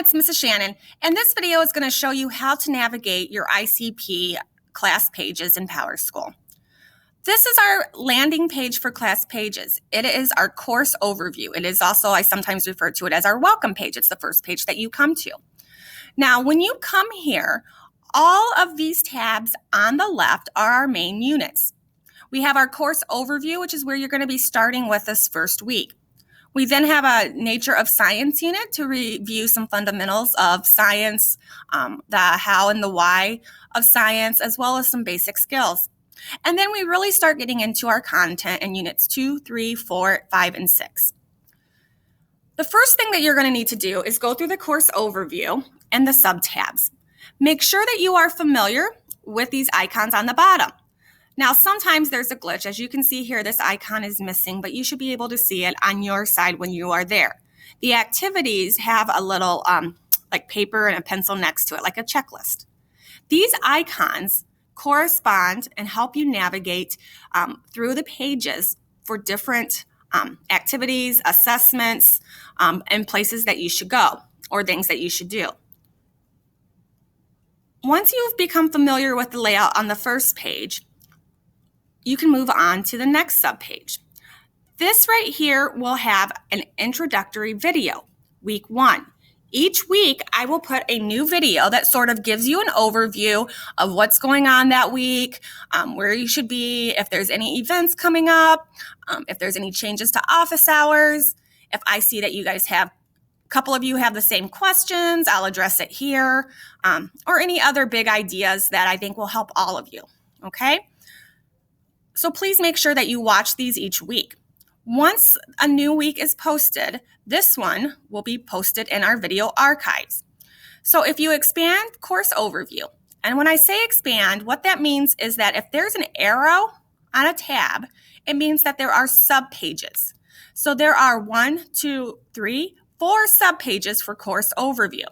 it's Mrs. Shannon, and this video is going to show you how to navigate your ICP class pages in PowerSchool. This is our landing page for class pages. It is our course overview. It is also, I sometimes refer to it as our welcome page. It's the first page that you come to. Now, when you come here, all of these tabs on the left are our main units. We have our course overview, which is where you're going to be starting with this first week. We then have a Nature of Science unit to review some fundamentals of science, the how and the why of science, as well as some basic skills. And then we really start getting into our content in units 2, 3, 4, 5, and 6. The first thing that you're going to need to do is go through the course overview and the sub-tabs. Make sure that you are familiar with these icons on the bottom. Now, sometimes there's a glitch. As you can see here, this icon is missing, but you should be able to see it on your side when you are there. The activities have a little like paper and a pencil next to it, like a checklist. These icons correspond and help you navigate through the pages for different activities, assessments, and places that you should go or things that you should do. Once you've become familiar with the layout on the first page, you can move on to the next subpage. This right here will have an introductory video, week 1. Each week, I will put a new video that sort of gives you an overview of what's going on that week, where you should be, if there's any events coming up, if there's any changes to office hours. If I see that you guys have, a couple of you have the same questions, I'll address it here, or any other big ideas that I think will help all of you, okay? So please make sure that you watch these each week. Once a new week is posted, this one will be posted in our video archives. So if you expand course overview, and when I say expand, what that means is that if there's an arrow on a tab, it means that there are subpages. So there are 1, 2, 3, 4 subpages for course overview.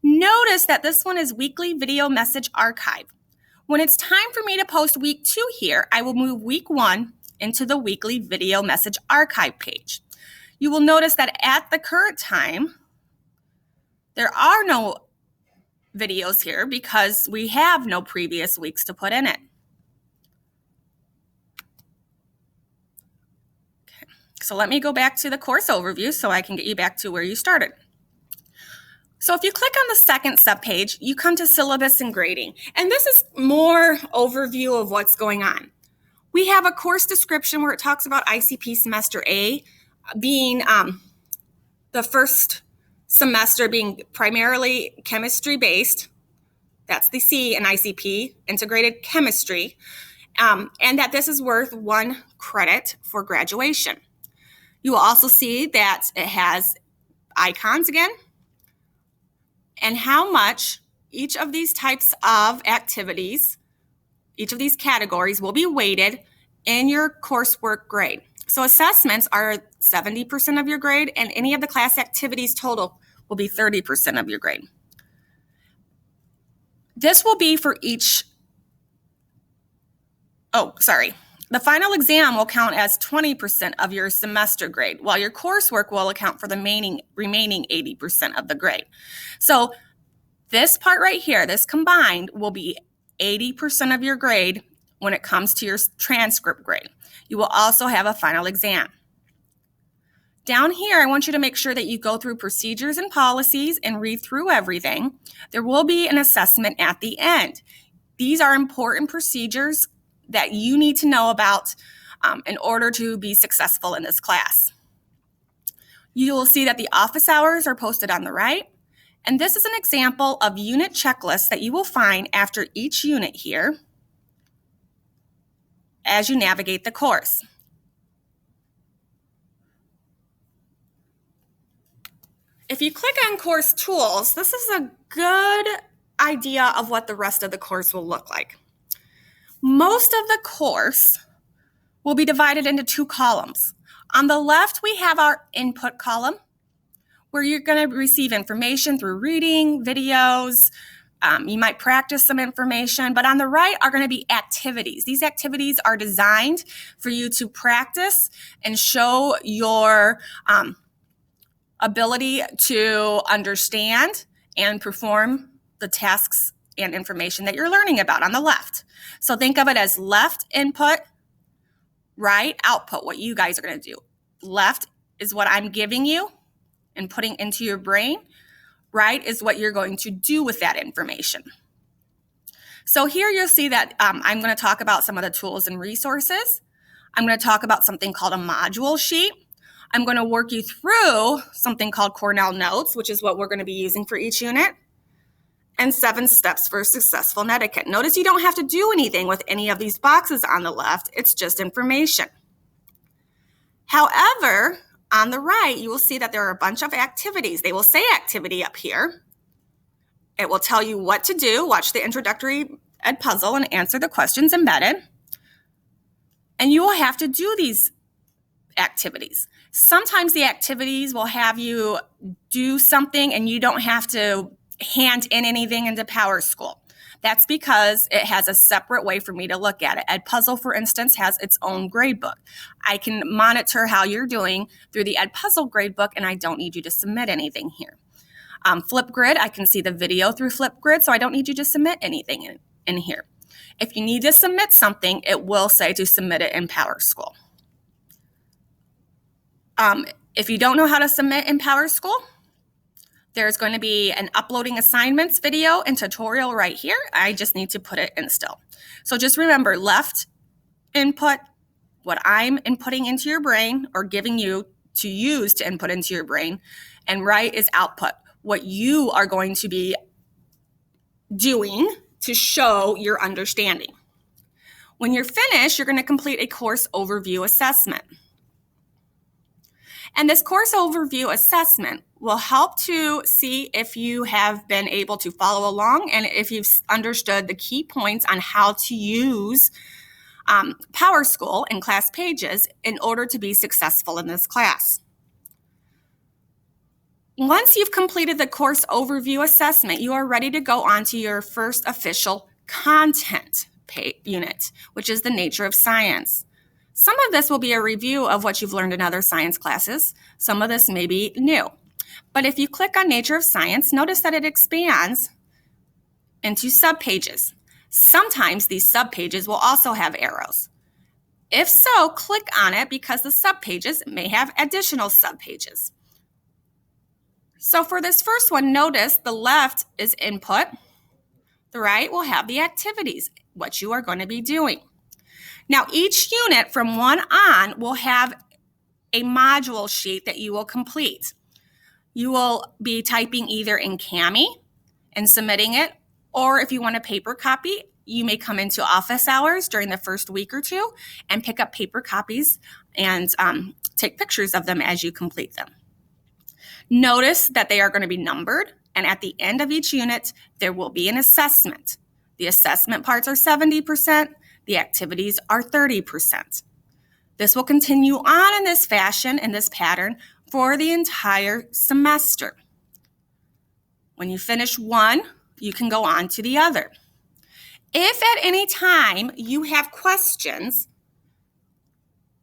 Notice that this one is weekly video message archive. When it's time for me to post week 2 here, I will move week 1 into the weekly video message archive page. You will notice that at the current time, there are no videos here because we have no previous weeks to put in it. Okay. So let me go back to the course overview so I can get you back to where you started. So if you click on the second subpage, you come to syllabus and grading. And this is more overview of what's going on. We have a course description where it talks about ICP Semester A being the first semester being primarily chemistry-based. That's the C in ICP, Integrated Chemistry. And that this is worth 1 credit for graduation. You will also see that it has icons again, and how much each of these types of activities, each of these categories will be weighted in your coursework grade. So assessments are 70% of your grade, and any of the class activities total will be 30% of your grade. This will be for each, the final exam will count as 20% of your semester grade, while your coursework will account for the remaining 80% of the grade. So this part right here, this combined, will be 80% of your grade when it comes to your transcript grade. You will also have a final exam. Down here, I want you to make sure that you go through procedures and policies and read through everything. There will be an assessment at the end. These are important procedures that you need to know about in order to be successful in this class. You will see that the office hours are posted on the right. And this is an example of unit checklists that you will find after each unit here as you navigate the course. If you click on course tools, this is a good idea of what the rest of the course will look like. Most of the course will be divided into 2 columns. On the left, we have our input column, where you're going to receive information through reading, videos. You might practice some information, but on the right are going to be activities. These activities are designed for you to practice and show your ability to understand and perform the tasks and information that you're learning about on the left. So think of it as left input, right output, what you guys are going to do. Left is what I'm giving you and putting into your brain. Right is what you're going to do with that information. So here you'll see that I'm going to talk about some of the tools and resources. I'm going to talk about something called a module sheet. I'm going to work you through something called Cornell Notes, which is what we're going to be using for each unit, and 7 steps for successful etiquette. Notice you don't have to do anything with any of these boxes on the left. It's just information. However, on the right, you will see that there are a bunch of activities. They will say activity up here. It will tell you what to do. Watch the introductory ed puzzle and answer the questions embedded. And you will have to do these activities. Sometimes the activities will have you do something and you don't have to hand in anything into PowerSchool. That's because it has a separate way for me to look at it. Edpuzzle, for instance, has its own gradebook. I can monitor how you're doing through the Edpuzzle gradebook, and I don't need you to submit anything here. Flipgrid, I can see the video through Flipgrid, so I don't need you to submit anything in here. If you need to submit something, it will say to submit it in PowerSchool. If you don't know how to submit in PowerSchool, there's going to be an uploading assignments video and tutorial right here. I just need to put it in still. So just remember, left input, what I'm inputting into your brain or giving you to use to input into your brain, and right is output, what you are going to be doing to show your understanding. When you're finished, you're going to complete a course overview assessment. And this course overview assessment will help to see if you have been able to follow along and if you've understood the key points on how to use PowerSchool and class pages in order to be successful in this class. Once you've completed the course overview assessment, you are ready to go on to your first official content unit, which is the nature of science. Some of this will be a review of what you've learned in other science classes. Some of this may be new. But if you click on Nature of Science, notice that it expands into subpages. Sometimes these subpages will also have arrows. If so, click on it because the subpages may have additional subpages. So for this first one, notice the left is input. The right will have the activities, what you are going to be doing. Now, each unit from 1 on will have a module sheet that you will complete. You will be typing either in Cami and submitting it, or if you want a paper copy, you may come into office hours during the first week or two and pick up paper copies and take pictures of them as you complete them. Notice that they are going to be numbered, and at the end of each unit, there will be an assessment. The assessment parts are 70%. The activities are 30%. This will continue on in this fashion, in this pattern, for the entire semester. When you finish one, you can go on to the other. If at any time you have questions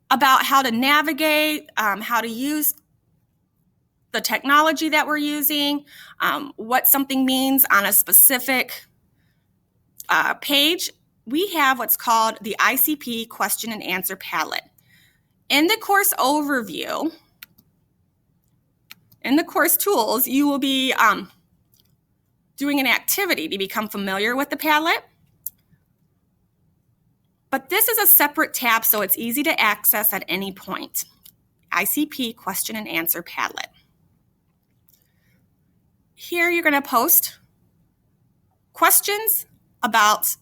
about how to navigate, how to use the technology that we're using, what something means on a specific page, we have what's called the ICP question and answer palette. In the course overview, in the course tools, you will be doing an activity to become familiar with the palette. But this is a separate tab, so it's easy to access at any point. ICP question and answer palette. Here you're going to post questions about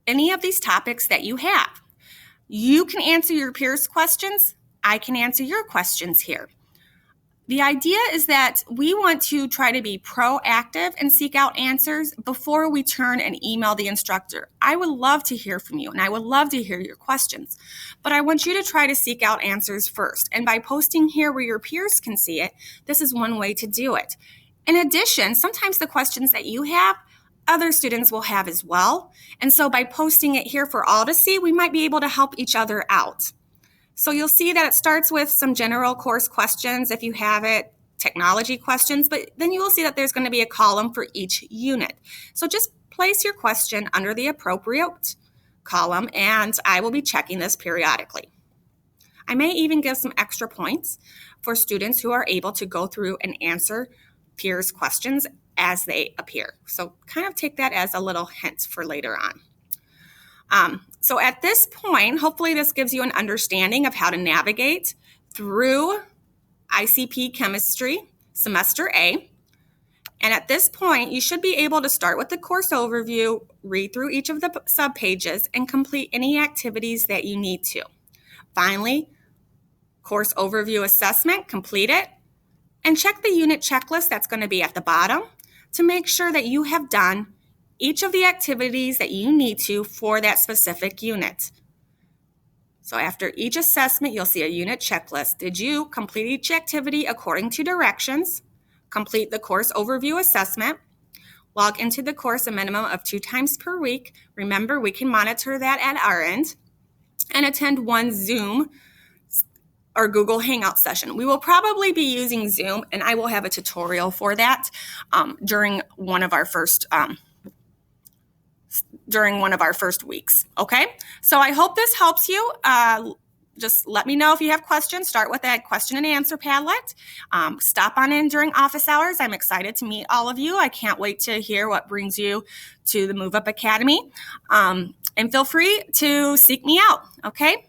any of these topics that you have. You can answer your peers' questions. I can answer your questions here. The idea is that we want to try to be proactive and seek out answers before we turn and email the instructor. I would love to hear from you and I would love to hear your questions, but I want you to try to seek out answers first. And by posting here where your peers can see it, this is one way to do it. In addition, sometimes the questions that you have, other students will have as well. And so by posting it here for all to see, we might be able to help each other out. So you'll see that it starts with some general course questions if you have it, technology questions, but then you will see that there's going to be a column for each unit. So just place your question under the appropriate column, and I will be checking this periodically. I may even give some extra points for students who are able to go through and answer peers' questions as they appear. So kind of take that as a little hint for later on. So at this point, hopefully this gives you an understanding of how to navigate through ICP Chemistry Semester A. And at this point, you should be able to start with the course overview, read through each of the subpages, and complete any activities that you need to. Finally, course overview assessment, complete it, and check the unit checklist that's going to be at the bottom to make sure that you have done each of the activities that you need to for that specific unit. So after each assessment, you'll see a unit checklist. Did you complete each activity according to directions? Complete the course overview assessment? Log into the course a minimum of 2 times per week. Remember, we can monitor that at our end. And attend one Zoom or Google Hangout session. We will probably be using Zoom, and I will have a tutorial for that during one of our first weeks, okay? So I hope this helps you. Just let me know if you have questions. Start with that question and answer Padlet. Stop on in during office hours. I'm excited to meet all of you. I can't wait to hear what brings you to the Move Up Academy. And feel free to seek me out, okay?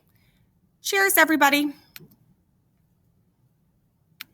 Cheers, everybody.